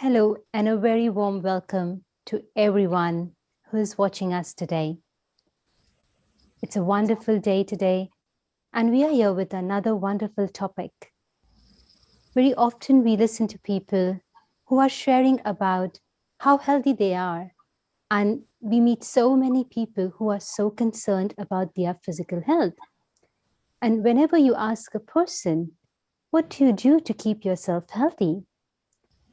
Hello, and a very warm welcome to everyone who is watching us today. It's a wonderful day today, and we are here with another wonderful topic. Very often we listen to people who are sharing about how healthy they are, and we meet so many people who are so concerned about their physical health. And whenever you ask a person, what do you do to keep yourself healthy?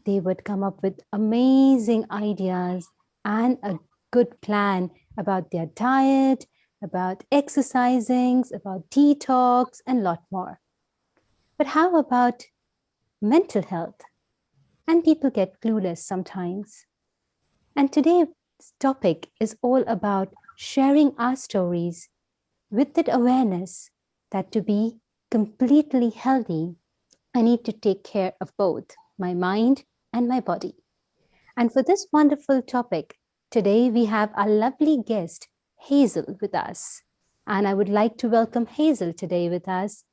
They would come up with amazing ideas and a good plan about their diet, about exercising, about detox, and a lot more. But how about mental health? And people get clueless sometimes. And today's topic is all about sharing our stories with that awareness that to be completely healthy, I need to take care of both my mind and my body. And for this wonderful topic, today we have our lovely guest, Hazel, with us. And I would like to welcome Hazel today with us.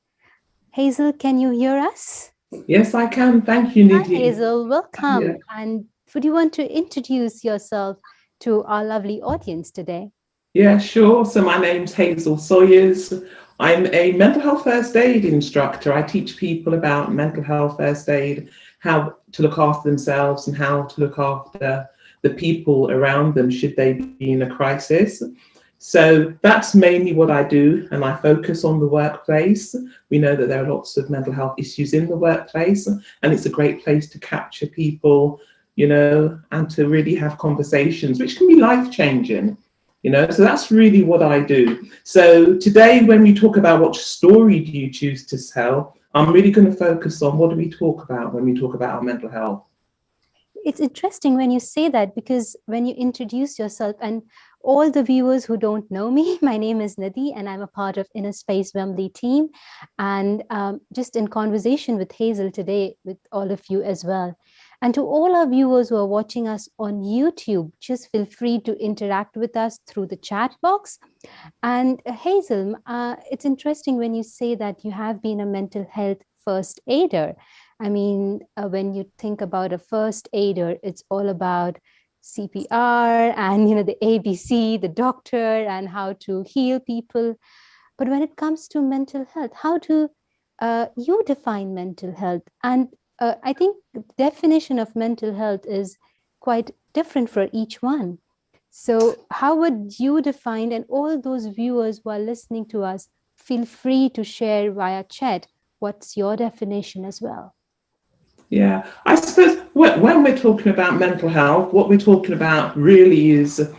Hazel, can you hear us? Yes, I can. Thank you, Nidhi. Hi, Hazel. Welcome. Yeah. And would you want to introduce yourself to our lovely audience today? Yeah, sure. So my name's Hazel Sawyers. I'm a mental health first aid instructor. I teach people about mental health first aid, how to look after themselves and how to look after the people around them should they be in a crisis. So that's mainly what I do, and I focus on the workplace. We know that there are lots of mental health issues in the workplace, and it's a great place to capture people, and to really have conversations, which can be life-changing. So that's really what I do. So today, when we talk about what story do you choose to tell, I'm really going to focus on what do we talk about when we talk about our mental health. It's interesting when you say that, because when you introduce yourself, and all the viewers who don't know me, my name is Nidhi and I'm a part of Inner Space Wembley team, and just in conversation with Hazel today, with all of you as well. And to all our viewers who are watching us on YouTube, just feel free to interact with us through the chat box. And Hazel, it's interesting when you say that you have been a mental health first aider. I mean, when you think about a first aider, it's all about CPR and, the ABC, the doctor, and how to heal people. But when it comes to mental health, how do you define mental health? And I think the definition of mental health is quite different for each one. So how would you define, and all those viewers who are listening to us, feel free to share via chat, what's your definition as well? Yeah, I suppose when we're talking about mental health, what we're talking about really is,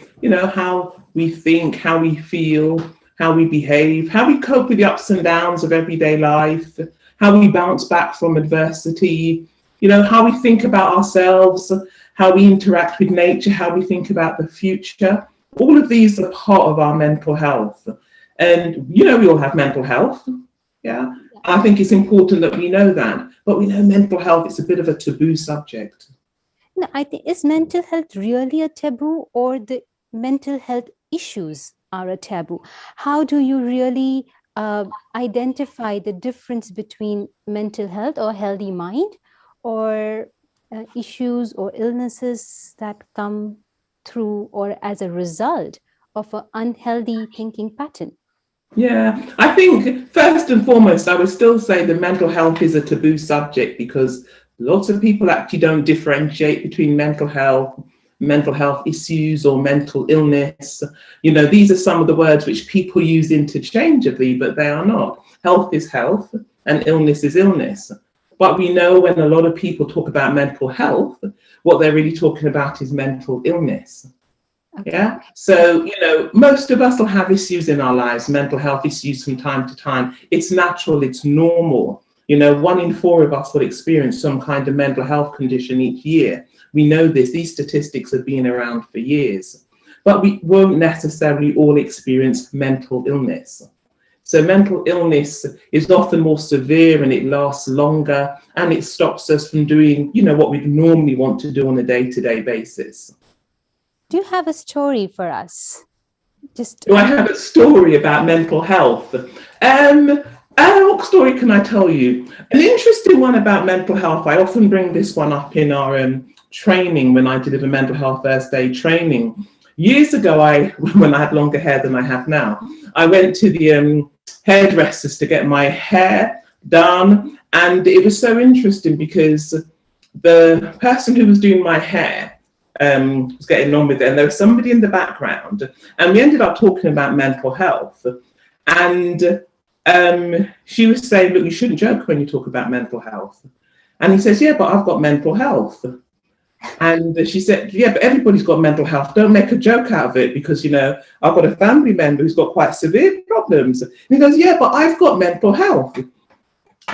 how we think, how we feel, how we behave, how we cope with the ups and downs of everyday life, how we bounce back from adversity, how we think about ourselves, how we interact with nature, how we think about the future. All of these are part of our mental health. And, we all have mental health. Yeah. I think it's important that we know that. But we know mental health is a bit of a taboo subject. No, I think, is mental health really a taboo, or the mental health issues are a taboo? How do you really identify the difference between mental health or healthy mind, or issues or illnesses that come through or as a result of an unhealthy thinking pattern? Yeah, I think first and foremost, I would still say that mental health is a taboo subject because lots of people actually don't differentiate between mental health issues, or mental illness. These are some of the words which people use interchangeably, but they are not. Health is health and illness is illness. But we know when a lot of people talk about mental health, what they're really talking about is mental illness. Okay. Yeah. So, most of us will have issues in our lives, mental health issues from time to time. It's natural, it's normal. 1 in 4 of us will experience some kind of mental health condition each year. We know this, these statistics have been around for years, but we won't necessarily all experience mental illness. So mental illness is often more severe and it lasts longer, and it stops us from doing, what we'd normally want to do on a day-to-day basis. Do you have a story for us? Do I have a story about mental health? What story can I tell you? An interesting one about mental health. I often bring this one up in our training when I did a mental health first aid training. Years ago, when I had longer hair than I have now, I went to the hairdressers to get my hair done. And it was so interesting because the person who was doing my hair was getting on with it, and there was somebody in the background, and we ended up talking about mental health. And she was saying, look, you shouldn't joke when you talk about mental health. And he says, yeah, but I've got mental health. And she said, yeah, but everybody's got mental health. Don't make a joke out of it because, you know, I've got a family member who's got quite severe problems. And he goes, yeah, but I've got mental health.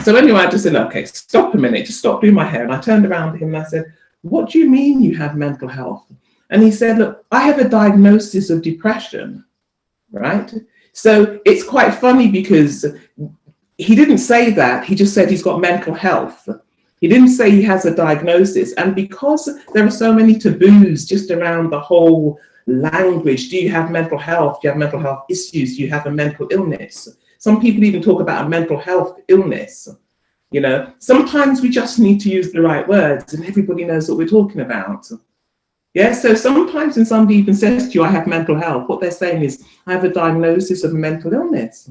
So anyway, I just said, okay, stop a minute, just stop doing my hair. And I turned around to him and I said, what do you mean you have mental health? And he said, look, I have a diagnosis of depression, right? So it's quite funny because he didn't say that. He just said he's got mental health. He didn't say he has a diagnosis. And because there are so many taboos just around the whole language, do you have mental health? Do you have mental health issues? Do you have a mental illness? Some people even talk about a mental health illness. You know, sometimes we just need to use the right words and everybody knows what we're talking about. Yeah, so sometimes when somebody even says to you, I have mental health, what they're saying is, I have a diagnosis of a mental illness.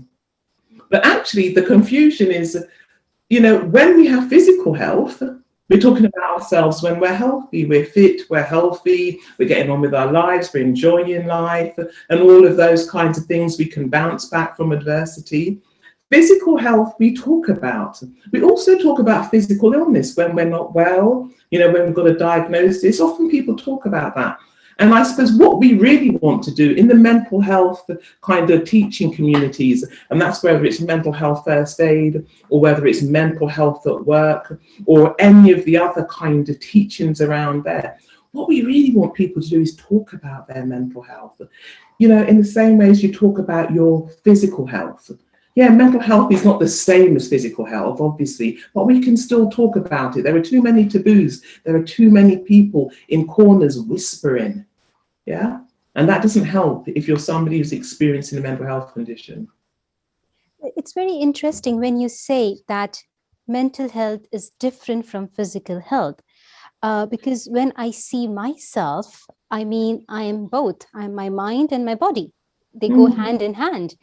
But actually the confusion is, you know, when we have physical health, we're talking about ourselves when we're healthy, we're fit, we're healthy, we're getting on with our lives, we're enjoying life, and all of those kinds of things. We can bounce back from adversity. Physical health we talk about. We also talk about physical illness when we're not well, you know, when we've got a diagnosis. Often people talk about that. And I suppose what we really want to do in the mental health kind of teaching communities, and that's whether it's mental health first aid or whether it's mental health at work or any of the other kind of teachings around there, what we really want people to do is talk about their mental health, you know, in the same way as you talk about your physical health. Yeah, mental health is not the same as physical health, obviously, but we can still talk about it. There are too many taboos. There are too many people in corners whispering. Yeah, and that doesn't help if you're somebody who's experiencing a mental health condition. It's very interesting when you say that mental health is different from physical health, because when I see myself, I mean, I am both. I'm my mind and my body. They go hand in hand.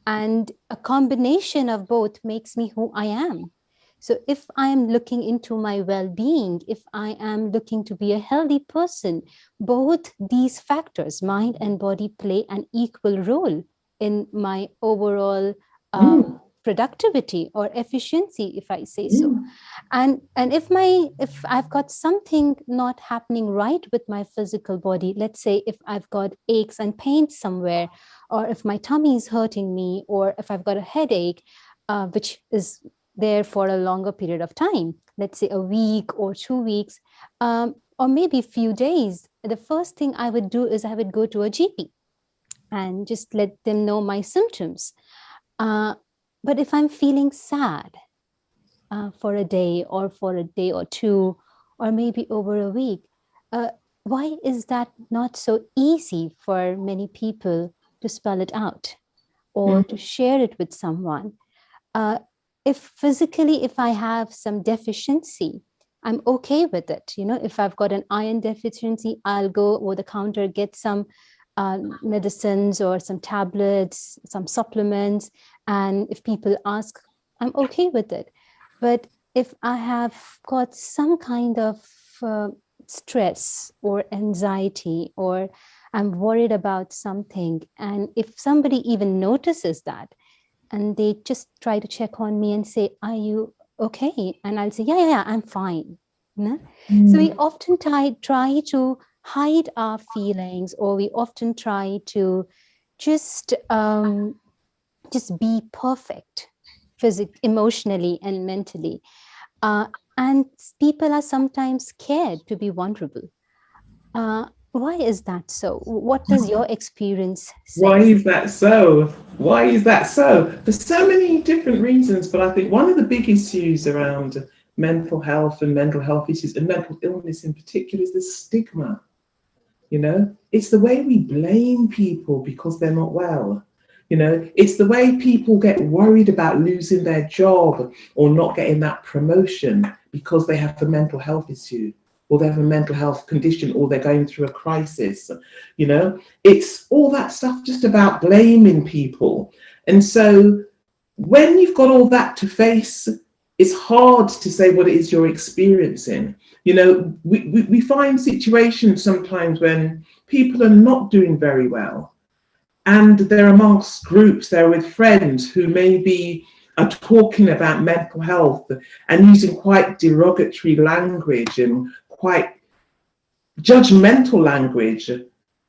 And a combination of both makes me who I am. So if I am looking into my well-being, if I am looking to be a healthy person, both these factors, mind and body, play an equal role in my overall productivity or efficiency, if I say so. And if I've got something not happening right with my physical body, let's say if I've got aches and pains somewhere, or if my tummy is hurting me, or if I've got a headache, which is there for a longer period of time, let's say a week or 2 weeks, or maybe a few days, the first thing I would do is I would go to a GP and just let them know my symptoms. But if I'm feeling sad for a day or two, or maybe over a week, why is that not so easy for many people to spell it out or to share it with someone? If physically, if I have some deficiency, I'm okay with it. You know, if I've got an iron deficiency, I'll go over the counter, get some medicines or some tablets, some supplements. And if people ask, I'm okay with it. But if I have got some kind of stress or anxiety, or I'm worried about something, and if somebody even notices that, and they just try to check on me and say, are you okay? And I'll say, yeah, I'm fine. So we often try to hide our feelings, or we often try to just be perfect, physically, emotionally, and mentally. And people are sometimes scared to be vulnerable. Why is that so? What does your experience say? Why is that so? Why is that so? For so many different reasons, but I think one of the big issues around mental health and mental health issues and mental illness in particular is the stigma. You know, it's the way we blame people because they're not well. You know, it's the way people get worried about losing their job or not getting that promotion because they have a mental health issue. or they have a mental health condition, or they're going through a crisis. You know, it's all that stuff just about blaming people. And so when you've got all that to face, it's hard to say what it is you're experiencing. You know, we find situations sometimes when people are not doing very well, and they're amongst groups, they're with friends who maybe are talking about mental health and using quite derogatory language and quite judgmental language.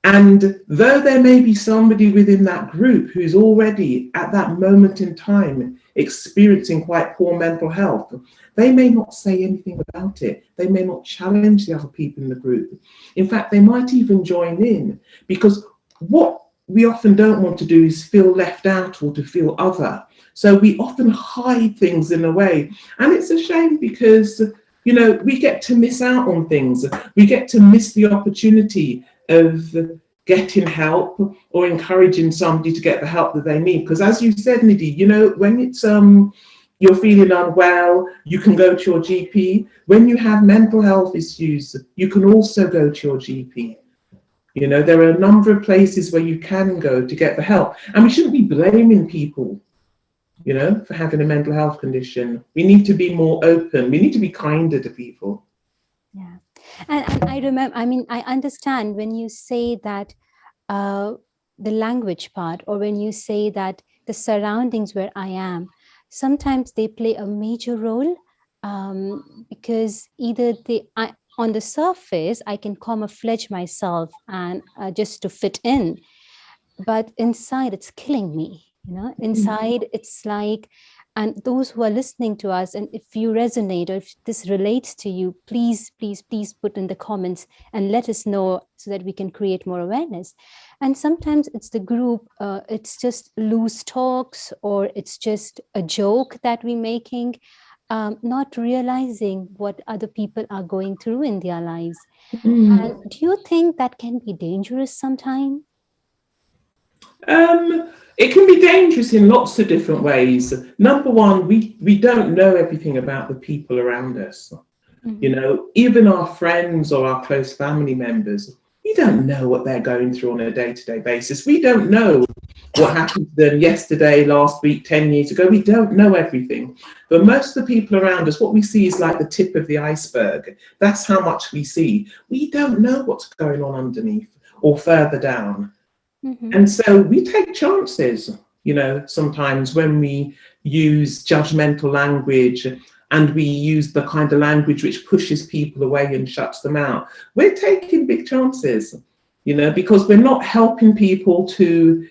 And though there may be somebody within that group who's already at that moment in time experiencing quite poor mental health, they may not say anything about it. They may not challenge the other people in the group. In fact, they might even join in, because what we often don't want to do is feel left out or to feel other. So we often hide things in a way. And it's a shame, because, you know, we get to miss out on things. We get to miss the opportunity of getting help or encouraging somebody to get the help that they need. Because as you said, Nidhi, you know, when it's you're feeling unwell, you can go to your GP. When you have mental health issues, you can also go to your GP. You know, there are a number of places where you can go to get the help. And we shouldn't be blaming people, you know, for having a mental health condition. We need to be more open. We need to be kinder to people. Yeah. And I remember, I mean, I understand when you say that the language part, or when you say that the surroundings where I am, sometimes they play a major role, because either on the surface, I can camouflage myself and just to fit in, but inside it's killing me, you know, inside it's like, and those who are listening to us, and if you resonate or if this relates to you, please, please, please put in the comments and let us know so that we can create more awareness. And sometimes it's the group, it's just loose talks, or it's just a joke that we're making, not realizing what other people are going through in their lives. And do you think that can be dangerous sometimes? It can be dangerous in lots of different ways. Number one, we don't know everything about the people around us. You know, even our friends or our close family members, we don't know what they're going through on a day-to-day basis. We don't know what happened to them yesterday, last week, 10 years ago. We don't know everything. But most of the people around us, what we see is like the tip of the iceberg. That's how much we see. We don't know what's going on underneath or further down. And so we take chances, you know, sometimes when we use judgmental language and we use the kind of language which pushes people away and shuts them out. We're taking big chances, you know, because we're not helping people to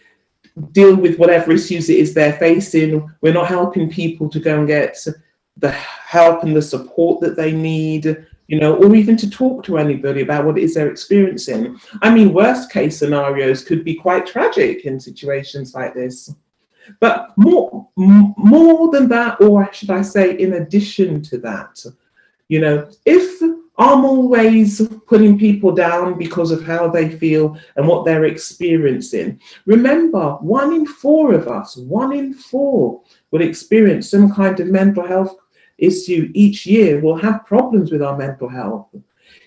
deal with whatever issues it is they're facing. We're not helping people to go and get the help and the support that they need, you know, or even to talk to anybody about what it is they're experiencing. I mean, worst case scenarios could be quite tragic in situations like this. But more than that, or should I say, in addition to that, you know, if I'm always putting people down because of how they feel and what they're experiencing, remember, 1 in 4 of us, 1 in 4 will experience some kind of mental health issue each year. Will have problems with our mental health.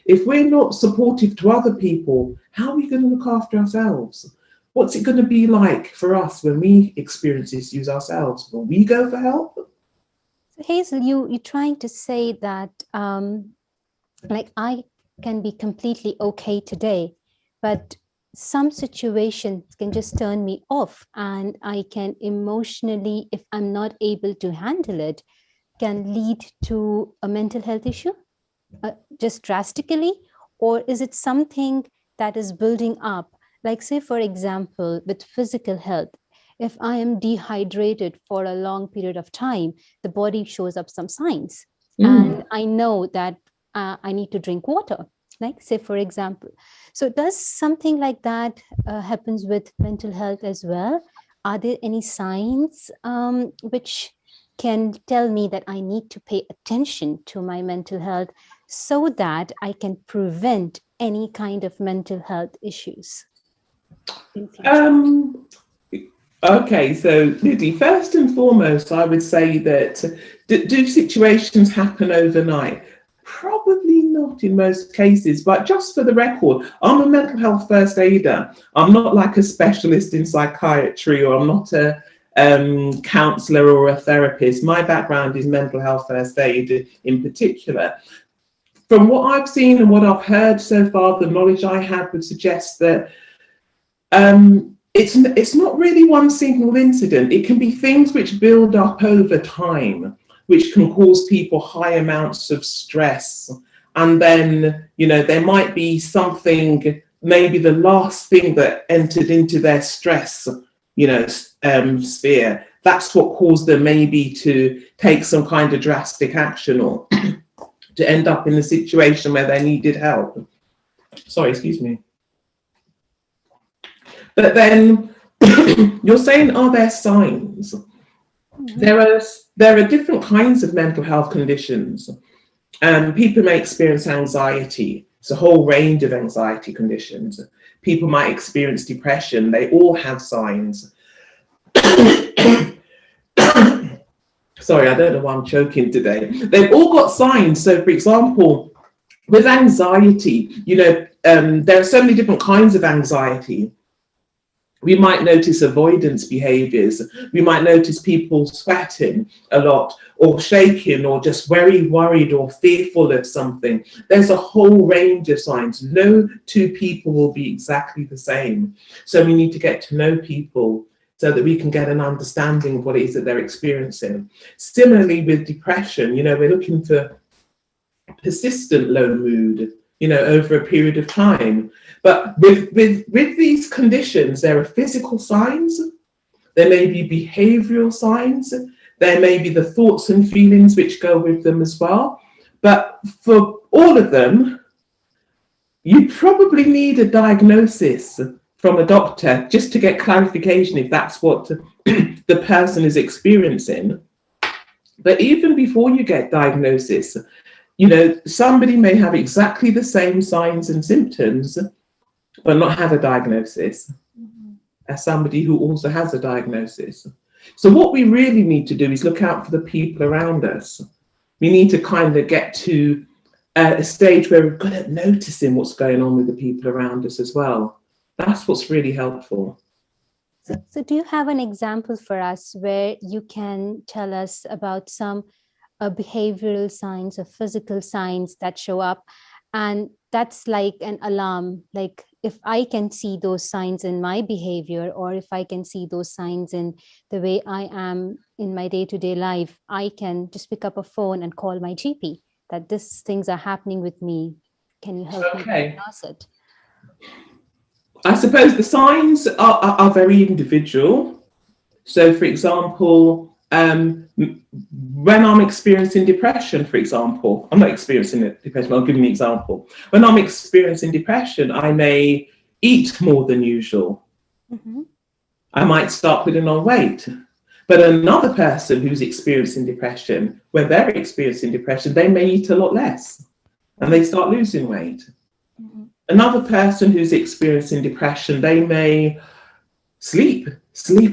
If we're not supportive to other people, how are we going to look after ourselves? What's it going to be like for us when we experience issues ourselves? Will we go for help? So Hazel, you're trying to say that like I can be completely okay today, but some situations can just turn me off, and I can emotionally, if I'm not able to handle it, can lead to a mental health issue, just drastically? Or is it something that is building up? Like, say, for example, with physical health, if I am dehydrated for a long period of time, the body shows up some signs. And I know that I need to drink water, like, say, for example. So does something like that happens with mental health as well? Are there any signs which can tell me that I need to pay attention to my mental health so that I can prevent any kind of mental health issues in future? Okay, so Nidhi, first and foremost, I would say that do situations happen overnight? Probably not in most cases, but just for the record, I'm a mental health first aider. I'm not like a specialist in psychiatry, or I'm not a counsellor or a therapist. My background is mental health first aid in particular. From what I've seen and what I've heard so far, the knowledge I have would suggest that it's not really one single incident. It can be things which build up over time, which can cause people high amounts of stress. And then, you know, there might be something, maybe the last thing that entered into their stress, you know, sphere. That's what caused them maybe to take some kind of drastic action, or to end up in a situation where they needed help. Sorry, excuse me. But then you're saying, are there signs? Mm-hmm. There are different kinds of mental health conditions. People may experience anxiety. It's a whole range of anxiety conditions. People might experience depression. They all have signs. Sorry, I don't know why I'm choking today. They've all got signs. So, for example, with anxiety, you know, there are so many different kinds of anxiety. We might notice avoidance behaviors. We might notice people sweating a lot, or shaking, or just very worried or fearful of something. There's a whole range of signs. No two people will be exactly the same. So we need to get to know people so that we can get an understanding of what it is that they're experiencing. Similarly with depression, you know, we're looking for persistent low mood, you know, over a period of time. But with these conditions, there are physical signs, there may be behavioral signs, there may be the thoughts and feelings which go with them as well. But for all of them, you probably need a diagnosis from a doctor just to get clarification if that's what the person is experiencing. But even before you get diagnosis, you know, somebody may have exactly the same signs and symptoms, but not have a diagnosis, as somebody who also has a diagnosis. So what we really need to do is look out for the people around us. We need to kind of get to a stage where we're good at noticing what's going on with the people around us as well. That's what's really helpful. So do you have an example for us where you can tell us about some behavioral signs or physical signs that show up, and that's like an alarm, like if I can see those signs in my behavior, or if I can see those signs in the way I am in my day-to-day life, I can just pick up a phone and call my GP that these things are happening with me. Can you help me diagnose it? I suppose the signs are very individual. So, for example, when I'm experiencing depression, for example, I'm not experiencing depression, I'll give you an example. When I'm experiencing depression, I may eat more than usual. Mm-hmm. I might start putting on weight. But another person who's experiencing depression, when they're experiencing depression, they may eat a lot less and they start losing weight. Mm-hmm. Another person who's experiencing depression, they may sleep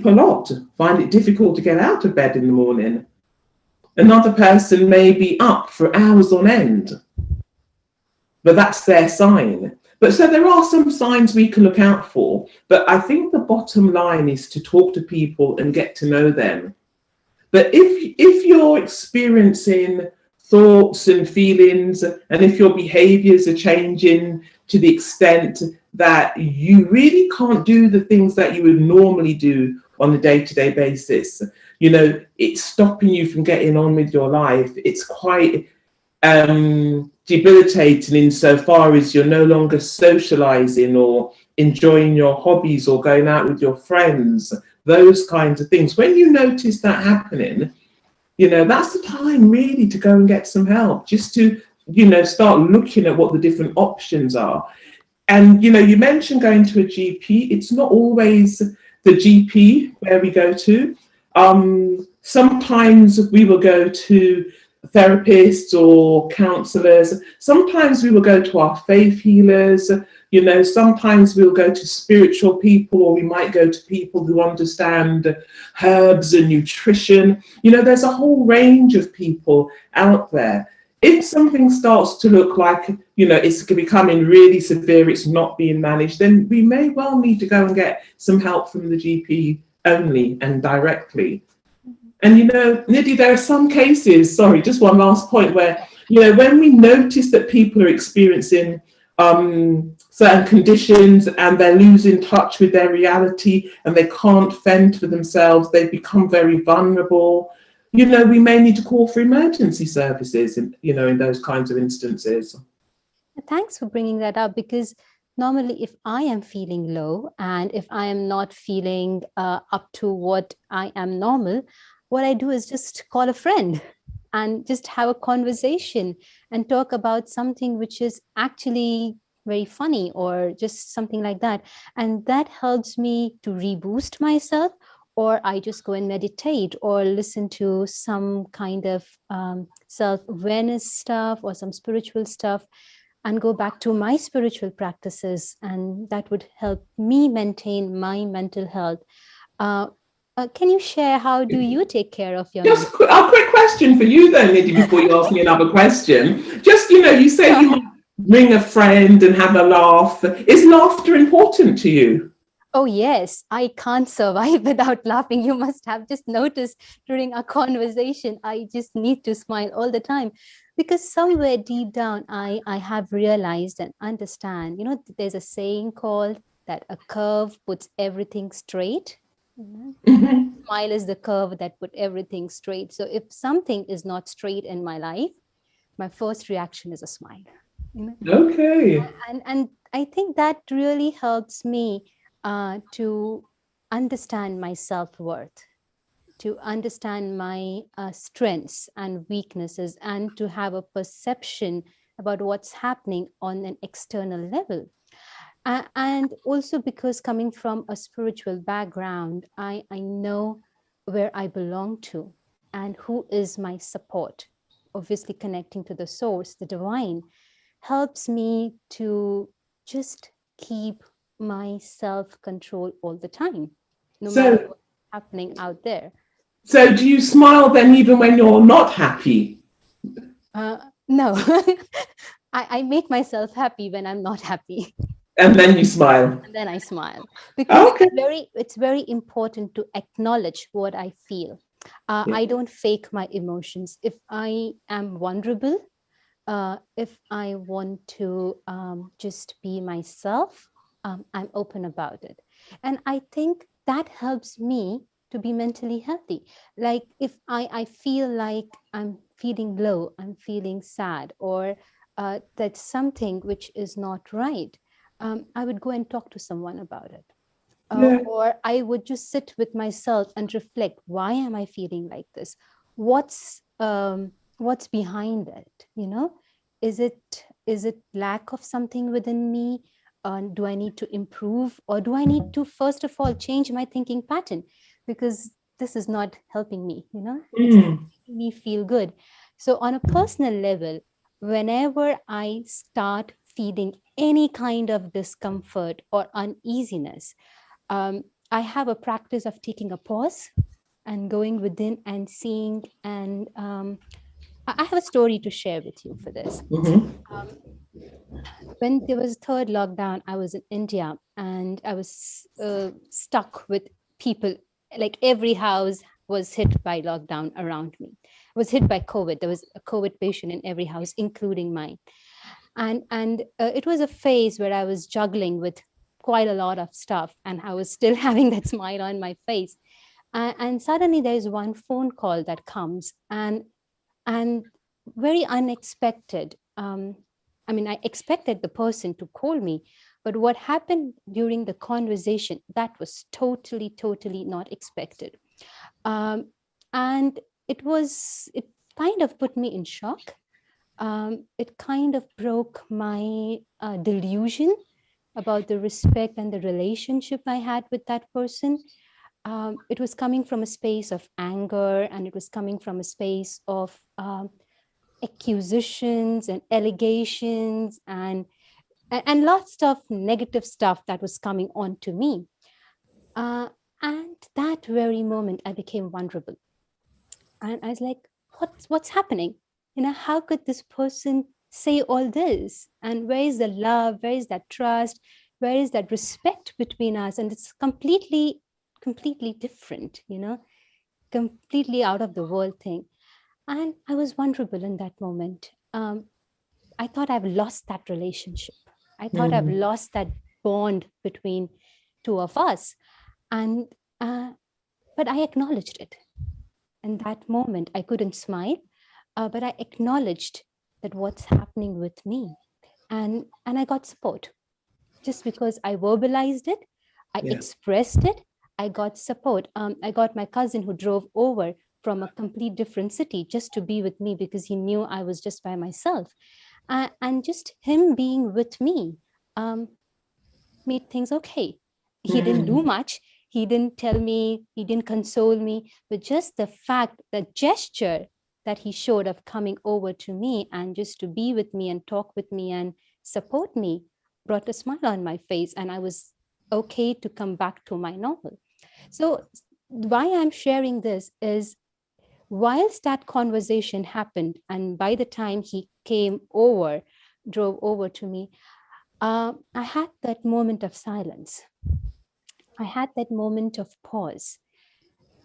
a lot, find it difficult to get out of bed in the morning. Another person may be up for hours on end, but that's their sign. But so there are some signs we can look out for, but I think the bottom line is to talk to people and get to know them. But if you're experiencing thoughts and feelings, and if your behaviors are changing to the extent that you really can't do the things that you would normally do on a day-to-day basis, you know, it's stopping you from getting on with your life. It's quite debilitating insofar as you're no longer socializing or enjoying your hobbies or going out with your friends, those kinds of things. When you notice that happening, you know, that's the time really to go and get some help, just to, you know, start looking at what the different options are. And, you know, you mentioned going to a GP. It's not always the GP where we go to. Sometimes we will go to therapists or counselors. Sometimes we will go to our faith healers. You know, sometimes we'll go to spiritual people, or we might go to people who understand herbs and nutrition. You know, there's a whole range of people out there. if something starts to look like, it's becoming really severe, it's not being managed, then we may well need to go and get some help from the GP only and directly. And, Nidhi, there are some cases, sorry, just one last point, where, when we notice that people are experiencing certain conditions and they're losing touch with their reality and they can't fend for themselves, they become very vulnerable, we may need to call for emergency services, in those kinds of instances. Thanks for bringing that up, because normally if I am feeling low and if I am not feeling up to what I am normal, what I do is just call a friend and just have a conversation and talk about something which is actually very funny or just something like that. And that helps me to reboost myself, or I just go and meditate or listen to some kind of self-awareness stuff or some spiritual stuff and go back to my spiritual practices. And that would help me maintain my mental health. Can you share, how do you take care of your Just a quick question for you then, Nidhi, before you ask me another question. Just, you say you might ring a friend and have a laugh. Is laughter important to you? Oh, yes. I can't survive without laughing. You must have just noticed during our conversation, I just need to smile all the time, because somewhere deep down, I have realized and understand, there's a saying called that a curve puts everything straight. Mm-hmm. Smile is the curve that put everything straight. So if something is not straight in my life, my first reaction is a smile. Okay. And I think that really helps me to understand my self-worth, to understand my strengths and weaknesses, and to have a perception about what's happening on an external level. And also because coming from a spiritual background, I know where I belong to and who is my support. Obviously, connecting to the source, the divine, helps me to just keep my self-control all the time, no matter what's happening out there. So do you smile then even when you're not happy? No, I make myself happy when I'm not happy. And then you smile. And then I smile, because it's very important to acknowledge what I feel. I don't fake my emotions. If I am vulnerable, if I want to just be myself, I'm open about it. And I think that helps me to be mentally healthy. Like if I feel like I'm feeling low, I'm feeling sad, or that's something which is not right, I would go and talk to someone about it. Or I would just sit with myself and reflect, why am I feeling like this? What's behind it? Is it lack of something within me? Do I need to improve, or do I need to first of all change my thinking pattern? Because this is not helping me, it's not making me feel good. So on a personal level, whenever I start feeling any kind of discomfort or uneasiness, I have a practice of taking a pause and going within and seeing. And I have a story to share with you for this. When there was third lockdown, I was in India and I was stuck with people. Like every house was hit by lockdown around me. Was hit by COVID. There was a COVID patient in every house, including mine. And it was a phase where I was juggling with quite a lot of stuff, and I was still having that smile on my face. And suddenly there's one phone call that comes, and very unexpected. I expected the person to call me, but what happened during the conversation, that was totally not expected. And it kind of put me in shock. It kind of broke my delusion about the respect and the relationship I had with that person. It was coming from a space of anger, and it was coming from a space of accusations and allegations and lots of negative stuff that was coming on to me. And that very moment, I became vulnerable. And I was like, what's happening? how could this person say all this? And where is the love? Where is that trust? Where is that respect between us? And it's completely different, completely out of the world thing. And I was vulnerable in that moment. I thought I've lost that relationship. I thought I've lost that bond between two of us. And but I acknowledged it. In that moment, I couldn't smile, but I acknowledged that what's happening with me. And I got support. Just because I verbalized it, I expressed it, I got support. I got my cousin who drove over from a complete different city just to be with me because he knew I was just by myself. And just him being with me made things okay. He didn't do much. He didn't tell me, he didn't console me, but just the fact, the gesture that he showed of coming over to me and just to be with me and talk with me and support me brought a smile on my face, and I was okay to come back to my normal. So why I'm sharing this is, whilst that conversation happened, and by the time he drove over to me, I had that moment of silence. I had that moment of pause.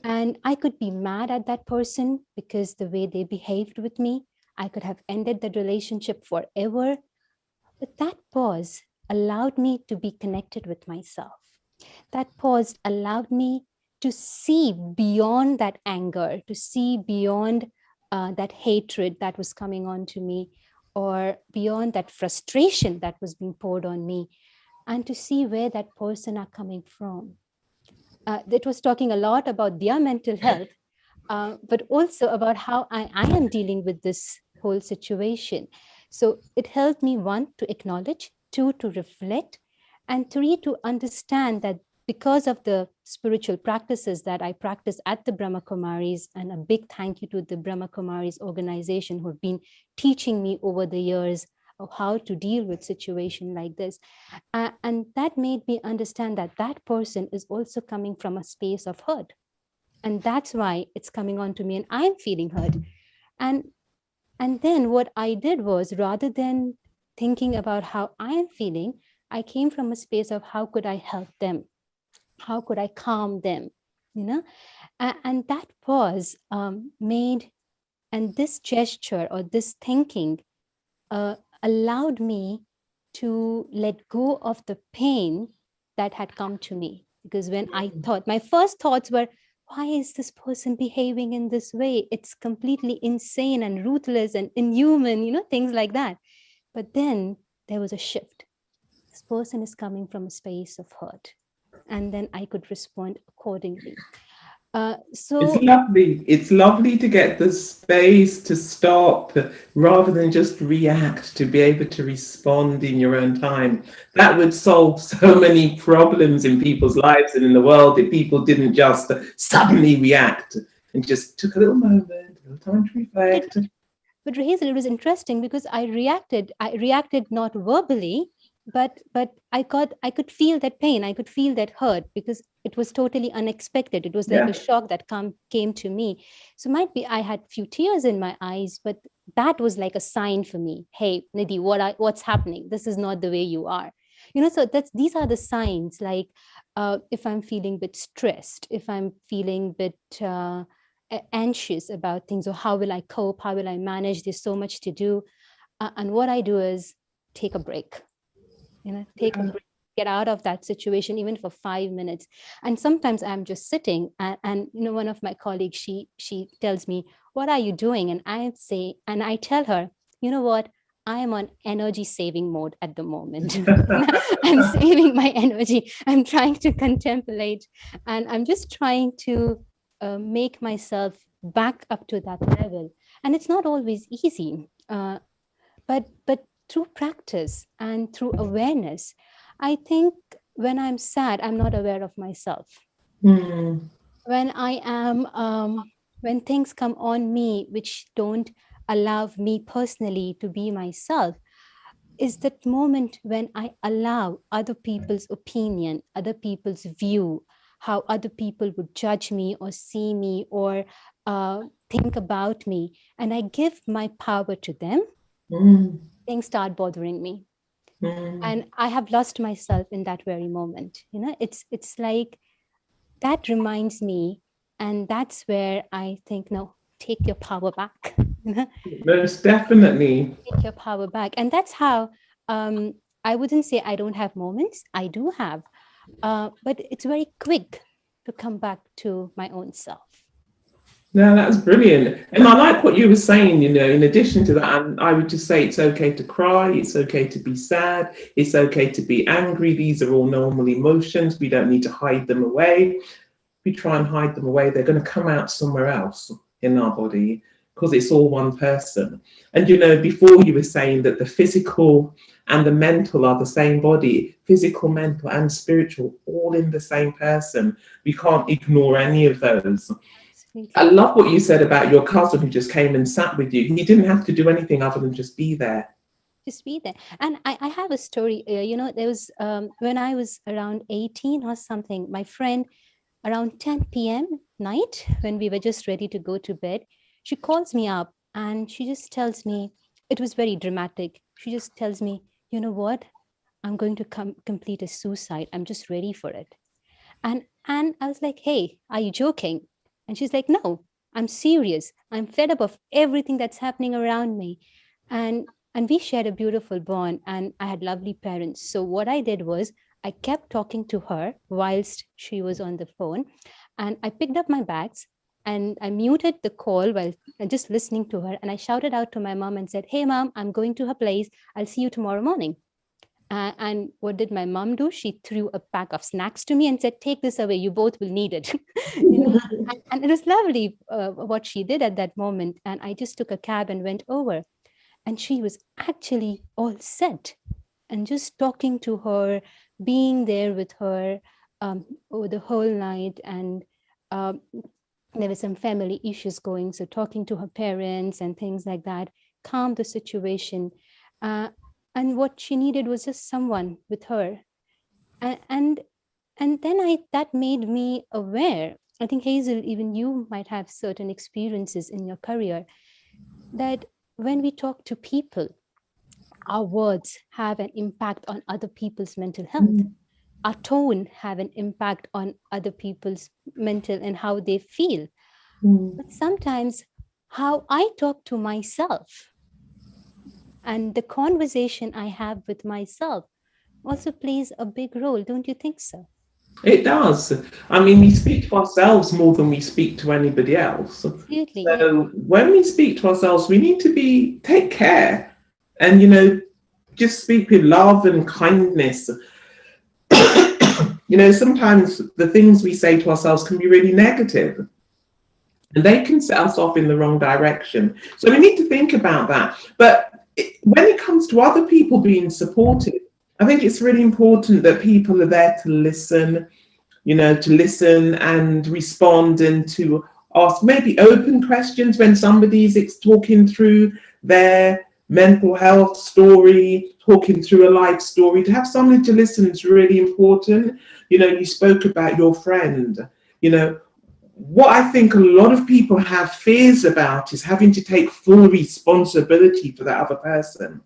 And I could be mad at that person because the way they behaved with me, I could have ended the relationship forever. But that pause allowed me to be connected with myself. That pause allowed me to see beyond that anger, to see beyond that hatred that was coming on to me, or beyond that frustration that was being poured on me, and to see where that person are coming from. That was talking a lot about their mental health, but also about how I am dealing with this whole situation. So it helped me, one, to acknowledge, two, to reflect, and three, to understand that because of the spiritual practices that I practice at the Brahma Kumaris, and a big thank you to the Brahma Kumaris organization who have been teaching me over the years of how to deal with situation like this. And that made me understand that that person is also coming from a space of hurt. And that's why it's coming on to me and I'm feeling hurt. And then what I did was, rather than thinking about how I am feeling, I came from a space of how could I help them? How could I calm them? And that pause made, and this gesture or this thinking allowed me to let go of the pain that had come to me. Because when I thought, my first thoughts were, why is this person behaving in this way? It's completely insane and ruthless and inhuman, things like that. But then there was a shift. This person is coming from a space of hurt. And then I could respond accordingly. So it's lovely. It's lovely to get the space to stop rather than just react, to be able to respond in your own time. That would solve so many problems in people's lives and in the world if people didn't just suddenly react and just took a little moment, a little time to reflect. But Hazel, it was interesting because I reacted not verbally, but I could feel that pain. I could feel that hurt because it was totally unexpected. It was like a shock that came to me. So might be I had few tears in my eyes, but that was like a sign for me. Hey, Nidhi, what's happening? This is not the way you are. So these are the signs. Like if I'm feeling a bit stressed, if I'm feeling a bit anxious about things, or how will I cope? How will I manage? There's so much to do. And what I do is take a break. Take a break, get out of that situation, even for 5 minutes. And sometimes I'm just sitting and one of my colleagues, she tells me, what are you doing? And I tell her, you know what? I am on energy saving mode at the moment. I'm saving my energy. I'm trying to contemplate, and I'm just trying to make myself back up to that level. And it's not always easy, but through practice and through awareness, I think when I'm sad, I'm not aware of myself. When I am, when things come on me which don't allow me personally to be myself, is that moment when I allow other people's opinion, other people's view, how other people would judge me or see me or think about me, and I give my power to them, things start bothering me. And I have lost myself in that very moment. It's like that reminds me, and that's where I think, no, take your power back. Most definitely. Take your power back. And that's how I wouldn't say I don't have moments. I do have, but it's very quick to come back to my own self. No, that's brilliant. And I like what you were saying, in addition to that, and I would just say it's okay to cry, it's okay to be sad, it's okay to be angry. These are all normal emotions. We don't need to hide them away. If we try and hide them away, they're going to come out somewhere else in our body, because it's all one person. And before you were saying that the physical and the mental are the same body, physical, mental and spiritual, all in the same person. We can't ignore any of those. I love what you said about your cousin who just came and sat with you. He didn't have to do anything other than just be there. Just be there. And I have a story. There was when I was around 18 or something, my friend, around 10 p.m. night, when we were just ready to go to bed, she calls me up and she just tells me, it was very dramatic. She just tells me, you know what? I'm going to complete a suicide. I'm just ready for it. And I was like, hey, are you joking? And she's like, no, I'm serious. I'm fed up of everything that's happening around me. And we shared a beautiful bond, and I had lovely parents. So what I did was I kept talking to her whilst she was on the phone, and I picked up my bags and I muted the call while just listening to her. And I shouted out to my mom and said, hey, mom, I'm going to her place. I'll see you tomorrow morning. And what did my mom do? She threw a pack of snacks to me and said, take this away. You both will need it. And it was lovely what she did at that moment. And I just took a cab and went over. And she was actually all set. And just talking to her, being there with her over the whole night. And there were some family issues going. So talking to her parents and things like that calmed the situation. And what she needed was just someone with her. And then that made me aware. I think, Hazel, even you might have certain experiences in your career that when we talk to people, our words have an impact on other people's mental health. Our tone have an impact on other people's mental and how they feel. But sometimes how I talk to myself and the conversation I have with myself also plays a big role. Don't you think so? It does. I mean, we speak to ourselves more than we speak to anybody else. Absolutely. So when we speak to ourselves, we need to take care and, just speak with love and kindness. Sometimes the things we say to ourselves can be really negative and they can set us off in the wrong direction. So we need to think about that. But when it comes to other people being supportive, I think it's really important that people are there to listen, to listen and respond and to ask maybe open questions when somebody's talking through their mental health story, talking through a life story. To have somebody to listen is really important. You spoke about your friend. What I think a lot of people have fears about is having to take full responsibility for that other person.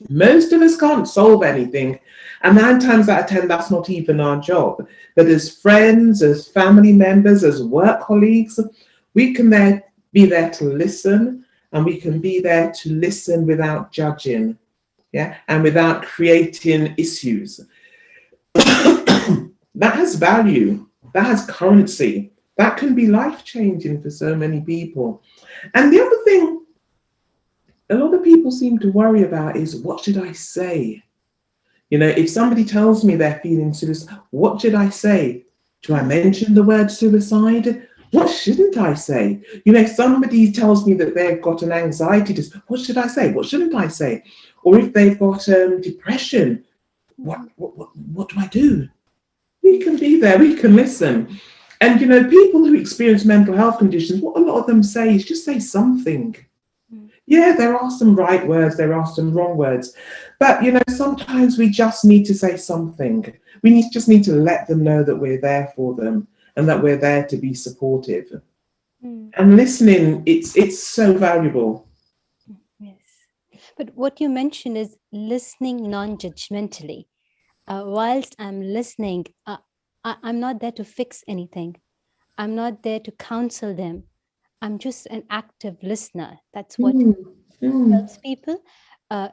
Most of us can't solve anything, and 9 times out of 10, that's not even our job. But as friends, as family members, as work colleagues, we can be there to listen, and we can be there to listen without judging, and without creating issues. That has value, that has currency. That can be life-changing for so many people. And the other thing a lot of people seem to worry about is, what should I say? If somebody tells me they're feeling suicide, what should I say? Do I mention the word suicide? What shouldn't I say? If somebody tells me that they've got an anxiety disorder, what should I say? What shouldn't I say? Or if they've got depression, what do I do? We can be there, we can listen. And, people who experience mental health conditions, what a lot of them say is just say something. Yeah, there are some right words, there are some wrong words. But, sometimes we just need to say something. We just need to let them know that we're there for them and that we're there to be supportive. And listening, it's so valuable. Yes. But what you mentioned is listening non-judgmentally. Whilst I'm listening, I'm not there to fix anything. I'm not there to counsel them. I'm just an active listener. That's what helps people,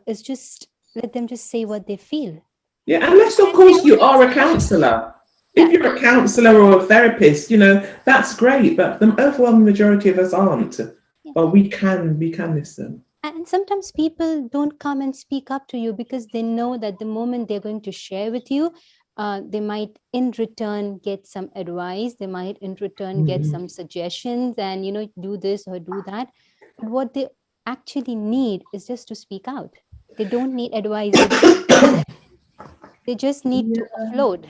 is just let them just say what they feel. Yeah, unless, of course, you are a counsellor. If you're a counsellor or a therapist, that's great. But the overwhelming majority of us aren't. But we can listen. And sometimes people don't come and speak up to you because they know that the moment they're going to share with you, they might in return get some advice. They might in return get some suggestions and, do this or do that. But what they actually need is just to speak out. They don't need advice. They just need to offload.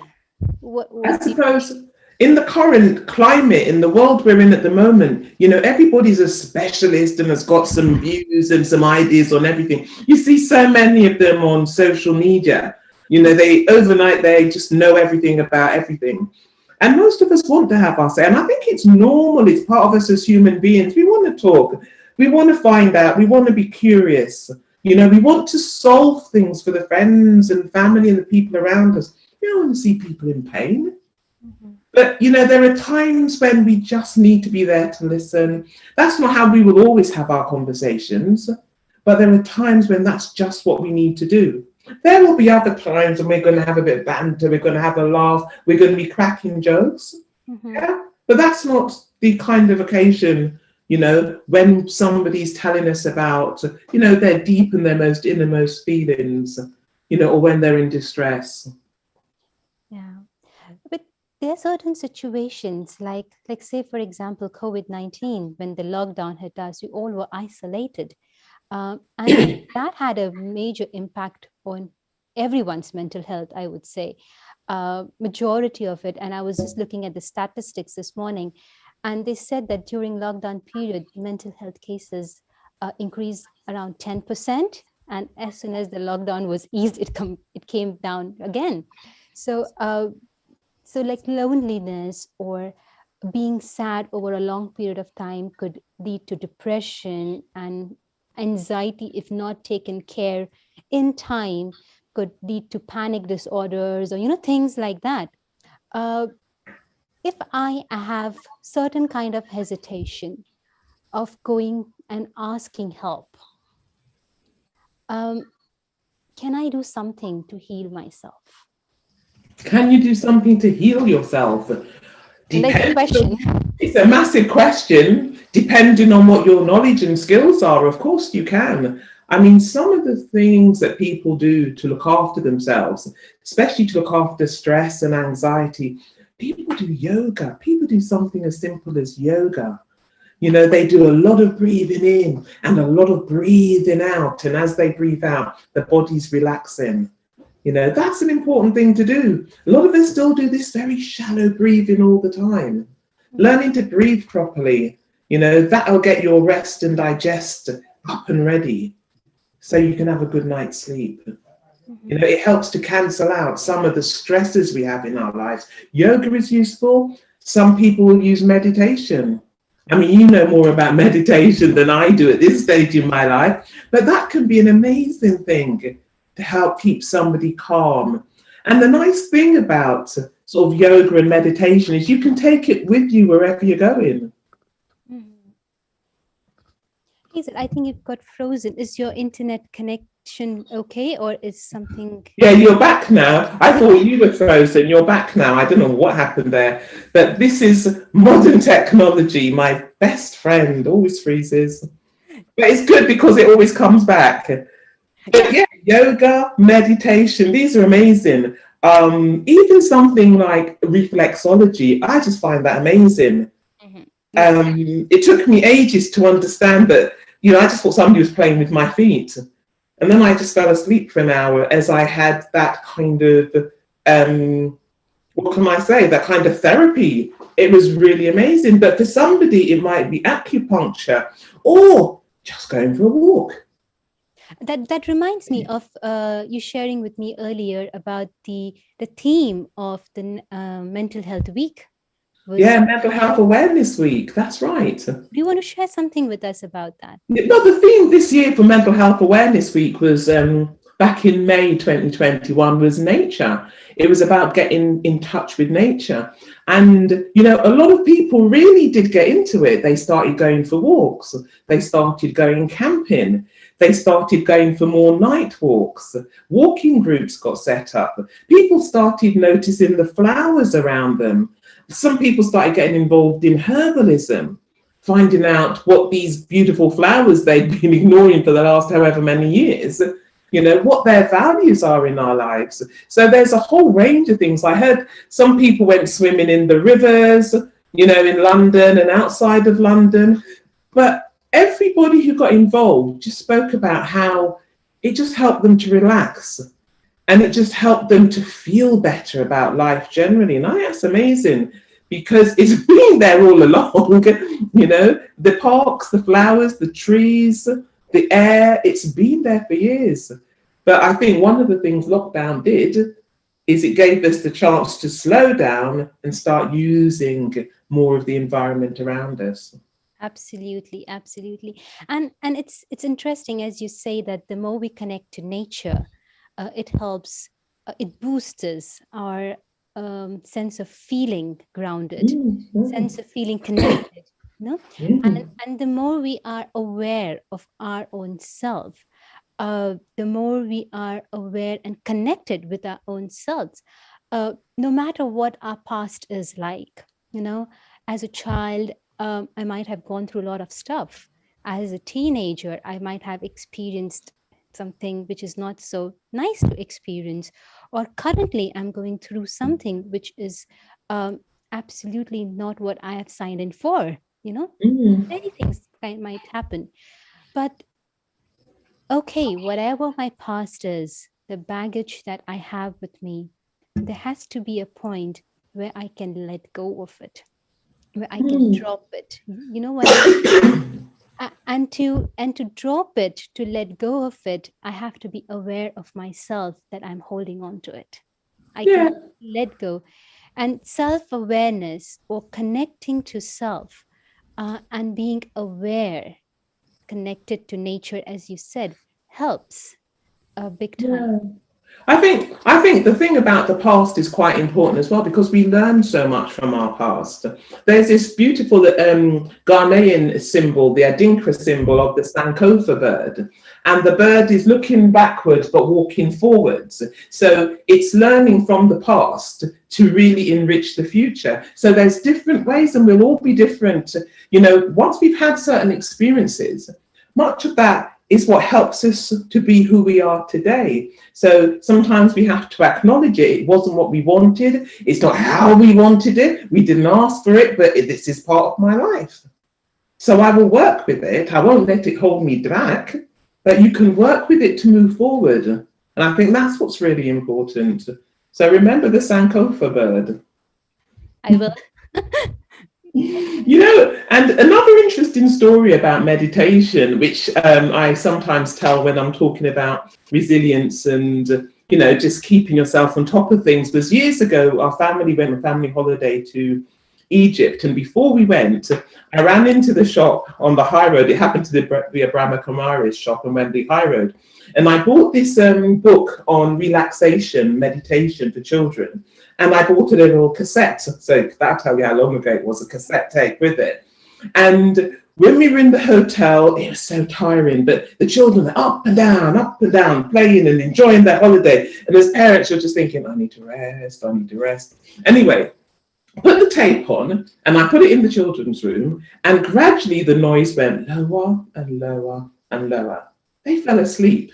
I suppose in the current climate, in the world we're in at the moment, everybody's a specialist and has got some views and some ideas on everything. You see so many of them on social media. They overnight, they just know everything about everything. And most of us want to have our say. And I think it's normal. It's part of us as human beings. We want to talk. We want to find out. We want to be curious. We want to solve things for the friends and family and the people around us. We don't want to see people in pain. But, there are times when we just need to be there to listen. That's not how we will always have our conversations. But there are times when that's just what we need to do. There will be other times when we're going to have a bit of banter. We're going to have a laugh. We're going to be cracking jokes. Yeah? But that's not the kind of occasion, when somebody's telling us about, their deep and their most innermost feelings, or when they're in distress. Yeah. But there are certain situations like say, for example, COVID-19, when the lockdown hit us, we all were isolated. And that had a major impact on everyone's mental health, I would say. Majority of it. And I was just looking at the statistics this morning, and they said that during lockdown period, mental health cases increased around 10%. And as soon as the lockdown was eased, it came down again. So like loneliness or being sad over a long period of time could lead to depression, and anxiety, if not taken care in time, could lead to panic disorders or, things like that. If I have certain kind of hesitation of going and asking help, can I do something to heal myself? Can you do something to heal yourself? That's a question. It's a massive question. Depending on what your knowledge and skills are, of course you can. I mean, some of the things that people do to look after themselves, especially to look after stress and anxiety, people do yoga. People do something as simple as yoga. They do a lot of breathing in and a lot of breathing out. And as they breathe out, the body's relaxing. That's an important thing to do. A lot of us still do this very shallow breathing all the time. Learning to breathe properly, that'll get your rest and digest up and ready so you can have a good night's sleep. It helps to cancel out some of the stresses we have in our lives. Yoga is useful. Some people will use meditation. I mean, you know more about meditation than I do at this stage in my life, but that can be an amazing thing to help keep somebody calm. And the nice thing about sort of yoga and meditation is you can take it with you wherever you're going. Hazel, I think you've got frozen. Is your internet connection okay, or is something? Yeah, you're back now. I thought you were frozen. You're back now. I don't know what happened there. But this is modern technology. My best friend always freezes. But it's good because it always comes back. But yeah, yoga, meditation, these are amazing. Even something like reflexology, I just find that amazing. It took me ages to understand that, I just thought somebody was playing with my feet. And then I just fell asleep for an hour as I had that kind of, what can I say, that kind of therapy. It was really amazing. But for somebody, it might be acupuncture or just going for a walk. That reminds me of you sharing with me earlier about the theme of the Mental Health Week. Yeah, Mental Health Awareness Week. That's right. Do you want to share something with us about that? Well, the theme this year for Mental Health Awareness Week was back in May 2021 was nature. It was about getting in touch with nature. And, you know, a lot of people really did get into it. They started going for walks. They started going camping. They started going for more night walks. Walking groups got set up. People started noticing the flowers around them. Some people started getting involved in herbalism, finding out what these beautiful flowers they'd been ignoring for the last however many years, you know, what their values are in our lives. So there's a whole range of things. I heard some people went swimming in the rivers, you know, in London and outside of London. But everybody who got involved just spoke about how it just helped them to relax. And it just helped them to feel better about life generally. And I think that's amazing, because it's been there all along, you know, the parks, the flowers, the trees, the air, it's been there for years. But I think one of the things lockdown did is it gave us the chance to slow down and start using more of the environment around us. Absolutely, absolutely. And it's interesting, as you say, that the more we connect to nature, it helps, it boosts our sense of feeling grounded, sense of feeling connected. No? And the more we are aware of our own self, the more we are aware and connected with our own selves, no matter what our past is like. You know, as a child, I might have gone through a lot of stuff. As a teenager, I might have experienced something which is not so nice to experience, or currently I'm going through something which is absolutely not what I have signed in for. You know, many things might happen. But okay, whatever my past is, the baggage that I have with me, there has to be a point where I can let go of it, where I can drop it. You know what? And to drop it, to let go of it, I have to be aware of myself that I'm holding on to it. I can let go. And self-awareness, or connecting to self, and being aware, connected to nature, as you said, helps big time. I think the thing about the past is quite important as well, because we learn so much from our past. There's this beautiful Ghanaian symbol, the Adinkra symbol of the Sankofa bird, and the bird is looking backwards but walking forwards. So it's learning from the past to really enrich the future. So there's different ways, and we'll all be different. You know, once we've had certain experiences, much of that is what helps us to be who we are today. So sometimes we have to acknowledge it. It wasn't what we wanted. It's not how we wanted it. We didn't ask for it, but this is part of my life. So I will work with it. I won't let it hold me back, but you can work with it to move forward. And I think that's what's really important. So remember the Sankofa bird. I will. You know, and another interesting story about meditation, which I sometimes tell when I'm talking about resilience and, you know, just keeping yourself on top of things, was years ago, our family went on a family holiday to Egypt. And before we went, I ran into the shop on the high road. It happened to be a Brahma Kumari's shop on Wembley High Road. And I bought this book on relaxation, meditation for children. And I bought a little cassette. So that'll tell you how long ago it was, a cassette tape with it. And when we were in the hotel, it was so tiring, but the children were up and down, playing and enjoying their holiday. And as parents, you're just thinking, I need to rest. Anyway, I put the tape on and I put it in the children's room, and gradually the noise went lower and lower and lower. They fell asleep.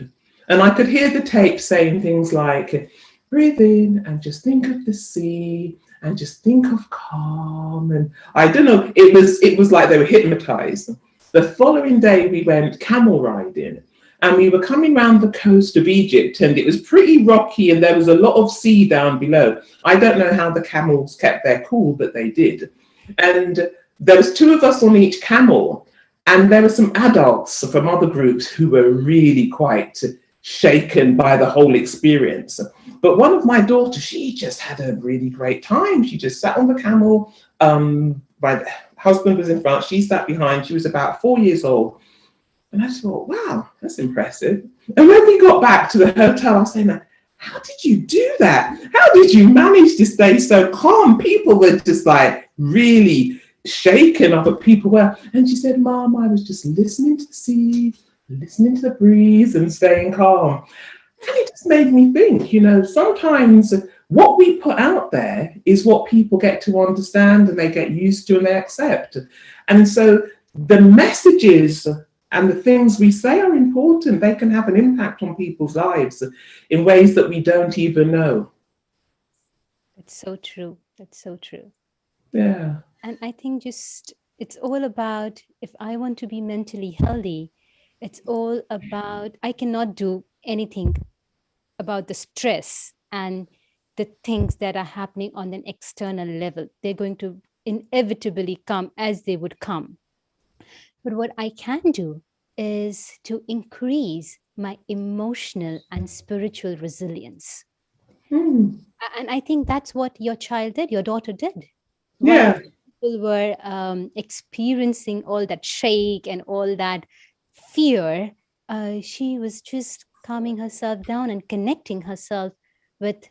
And I could hear the tape saying things like, breathe in and just think of the sea and just think of calm. And I don't know, it was like they were hypnotized. The following day we went camel riding, and we were coming around the coast of Egypt, and it was pretty rocky and there was a lot of sea down below. I don't know how the camels kept their cool, but they did. And there was two of us on each camel. And there were some adults from other groups who were really quite shaken by the whole experience. But one of my daughters, she just had a really great time. She just sat on the camel. My husband was in front, she sat behind. She was about 4 years old. And I just thought, wow, that's impressive. And when we got back to the hotel, I was saying, how did you do that? How did you manage to stay so calm? People were just like really shaken up, but people were. And she said, Mom, I was just listening to the sea, listening to the breeze and staying calm. And it just made me think, sometimes what we put out there is what people get to understand and they get used to and they accept. And so the messages and the things we say are important. They can have an impact on people's lives in ways that we don't even know. That's so true. That's so true. Yeah. And I think it's all about, if I want to be mentally healthy, it's all about, I cannot do anything about the stress and the things that are happening on an external level. They're going to inevitably come as they would come. But what I can do is to increase my emotional and spiritual resilience. And I think that's what your child did, your daughter did. Yeah. While people were experiencing all that shake and all that fear, she was just calming herself down and connecting herself with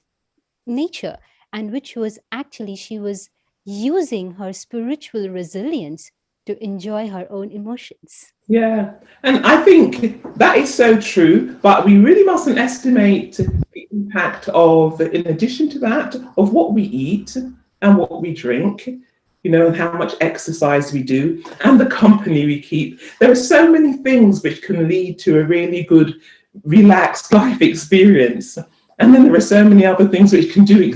nature, and which was actually, she was using her spiritual resilience to enjoy her own emotions. Yeah, and I think that is so true, but we really mustn't estimate the impact of, in addition to that, of what we eat and what we drink, and how much exercise we do and the company we keep. There are so many things which can lead to a really good, relaxed life experience. And then there are so many other things which can do the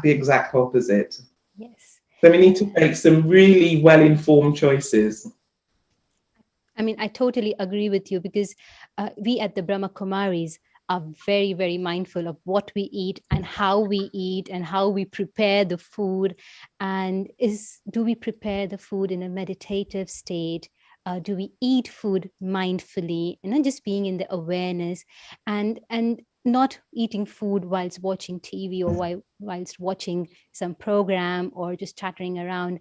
exact opposite. Yes. So we need to make some really well-informed choices. I mean, I totally agree with you, because we at the Brahma Kumaris are very, very mindful of what we eat and how we prepare the food. And do we prepare the food in a meditative state? Do we eat food mindfully, and not just being in the awareness, and not eating food whilst watching TV or whilst watching some program or just chattering around.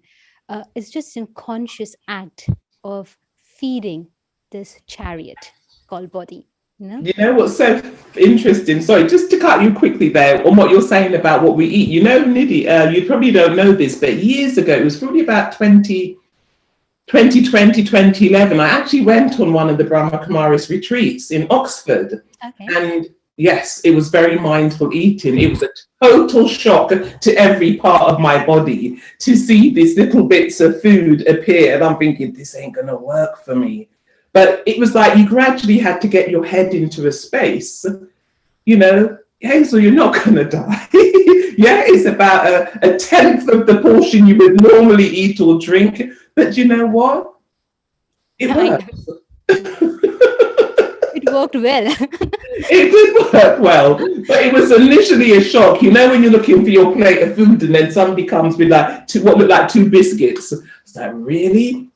It's just a conscious act of feeding this chariot called body. You know what's so interesting? Sorry, just to cut you quickly there on what you're saying about what we eat. Nidhi, you probably don't know this, but years ago, it was probably about 2020, 2011, I actually went on one of the Brahma Kumaris retreats in Oxford. Okay. And yes, it was very mindful eating. It was a total shock to every part of my body to see these little bits of food appear. And I'm thinking, this ain't going to work for me. But it was like you gradually had to get your head into a space. Hazel, you're not going to die. Yeah, it's about a tenth of the portion you would normally eat or drink. But you know what? It worked. It worked well. It did work well, but it was initially a shock. When you're looking for your plate of food and then somebody comes with what look like 2 biscuits. It's like, really?